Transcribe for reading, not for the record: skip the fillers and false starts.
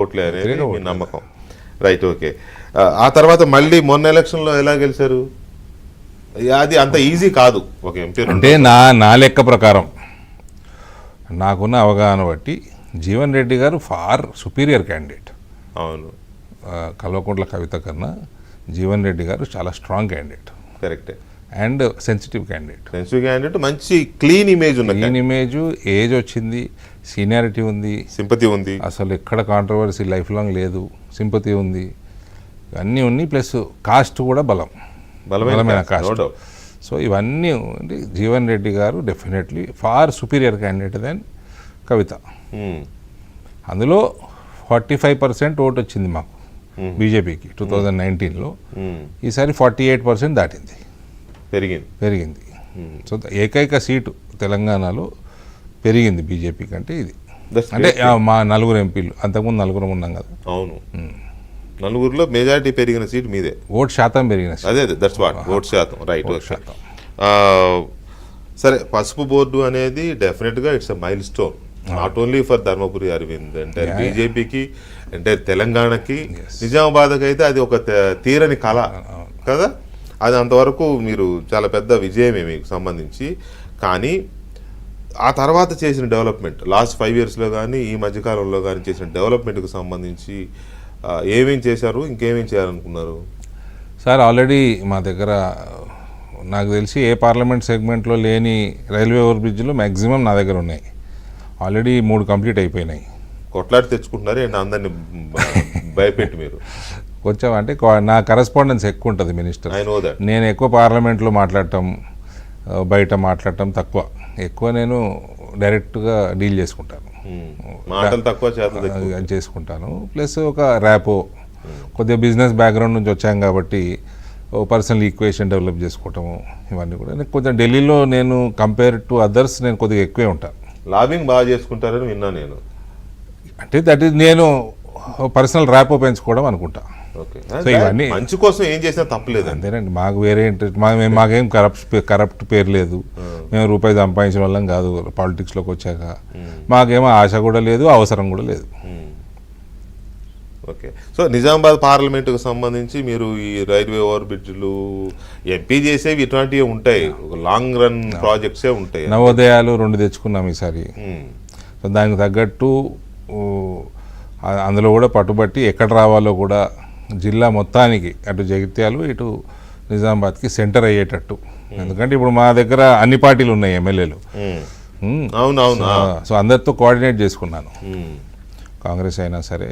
ఓట్లే అనేది మీ నమ్మకం. Right, okay. ఆ తర్వాత మళ్ళీ మొన్న ఎలక్షన్లో ఎలా గెలిచారు? అది అంత ఈజీ కాదు ఒక ఎంపీ. అంటే నా లెక్క ప్రకారం నాకున్న అవగాహన బట్టి జీవన్ రెడ్డి గారు ఫార్ సుపీరియర్ క్యాండిడేట్. అవును, కల్వకుంట్ల కవిత కన్నా జీవన్ రెడ్డి గారు చాలా స్ట్రాంగ్ క్యాండిడేట్. కరెక్టే. And sensitive candidate. Sensitive candidate, మంచి క్లీన్ ఇమేజ్ ఉన్న క్లీన్ ఇమేజ్, ఏజ్ వచ్చింది, సీనియారిటీ ఉంది, సింపతి ఉంది, అసలు ఎక్కడ కాంట్రవర్సీ లైఫ్ లాంగ్ లేదు, సింపతి ఉంది, అన్నీ ఉన్నాయి. ప్లస్ కాస్ట్ కూడా బలమైన కాస్ట్. సో ఇవన్నీ అంటే జీవన్ రెడ్డి గారు definitely far superior candidate then Kavitha. అందులో 45% ఓటు వచ్చింది మాకు బీజేపీకి 2019లో. ఈసారి 48% దాటింది, పెరిగింది. సో ఏకైక సీటు తెలంగాణలో పెరిగింది బీజేపీ కంటే ఇది. అంటే మా 9 ఎంపీలు, అంతకుముందు 9 ఉన్నాం కదా. అవును, 9లో మెజారిటీ పెరిగిన సీట్ మీదే. ఓటు శాతం పెరిగిన అదే దట్స్ వాట్, ఓటు శాతం. రైట్, శాతం. సరే, పసుపు బోర్డు అనేది డెఫినెట్గా it's a milestone, not only for Dharmapuri Arvind అంటే బీజేపీకి, అంటే తెలంగాణకి, నిజామాబాద్కి అయితే అది ఒక తీరని కళ కదా. అది అంతవరకు మీరు చాలా పెద్ద విజయమే మీకు సంబంధించి. కానీ ఆ తర్వాత చేసిన డెవలప్మెంట్ లాస్ట్ 5 yearsలో కానీ ఈ మధ్యకాలంలో కానీ చేసిన డెవలప్మెంట్కి సంబంధించి ఏమేం చేశారు, ఇంకేమేం చేయాలనుకున్నారు? సార్, ఆల్రెడీ మా దగ్గర నాకు తెలిసి ఏ పార్లమెంట్ సెగ్మెంట్లో లేని రైల్వే ఓవర్ బ్రిడ్జ్లు మ్యాక్సిమం నా దగ్గర ఉన్నాయి. ఆల్రెడీ 3 కంప్లీట్ అయిపోయినాయి. కొట్లాడి తెచ్చుకుంటున్నారు ఏంటి అందరినీ భయపెట్టి? మీరు కొంచెం అంటే నా కరెస్పాండెన్స్ ఎక్కువ ఉంటుంది మినిస్టర్. నేను ఎక్కువ పార్లమెంట్లో మాట్లాడటం, బయట మాట్లాడటం తక్కువ. ఎక్కువ నేను డైరెక్ట్గా డీల్ చేసుకుంటాను, మాటలు తక్కువ చేసుకుంటాను. ప్లస్ ఒక ర్యాపో, కొద్దిగా బిజినెస్ బ్యాక్గ్రౌండ్ నుంచి వచ్చాం కాబట్టి పర్సనల్ ఈక్వేషన్ డెవలప్ చేసుకోవటము, ఇవన్నీ కూడా కొంచెం ఢిల్లీలో నేను కంపేర్ టు అదర్స్ నేను కొద్దిగా ఎక్కువే ఉంటాను. లాబింగ్ బాగా చేసుకుంటారని విన్నా నేను. అంటే దట్ ఈస్ నేను పర్సనల్ ర్యాపో పెంచుకోవడం అనుకుంటా. సో ఇవన్నీ మంచి కోసం ఏం చేసినా తప్పలేదు. అంతేనండి, మాకు వేరే ఇంట్రెస్ట్, మాకేం కరప్ట్ పేరు లేదు. మేము రూపాయి సంపాదించిన వాళ్ళం కాదు పాలిటిక్స్లోకి వచ్చాక. మాకేమో ఆశ కూడా లేదు, అవసరం కూడా లేదు. ఓకే. సో నిజామాబాద్ పార్లమెంటుకు సంబంధించి మీరు ఈ రైల్వే ఓవర్ బ్రిడ్జ్లు ఎంపీ చేసేవి ఇటువంటివి ఉంటాయి, లాంగ్ రన్ ప్రాజెక్ట్సే ఉంటాయి. నవోదయాలు 2 తెచ్చుకున్నాం ఈసారి. సో దానికి తగ్గట్టు అందులో కూడా పట్టుబట్టి ఎక్కడ రావాలో కూడా జిల్లా మొత్తానికి, అటు జగిత్యాలు ఇటు నిజామాబాద్కి సెంటర్ అయ్యేటట్టు. ఎందుకంటే ఇప్పుడు మా దగ్గర అన్ని పార్టీలు ఉన్నాయి, ఎమ్మెల్యేలు. అవునవును. సో అందరితో కోఆర్డినేట్ చేసుకున్నాను, కాంగ్రెస్ అయినా సరే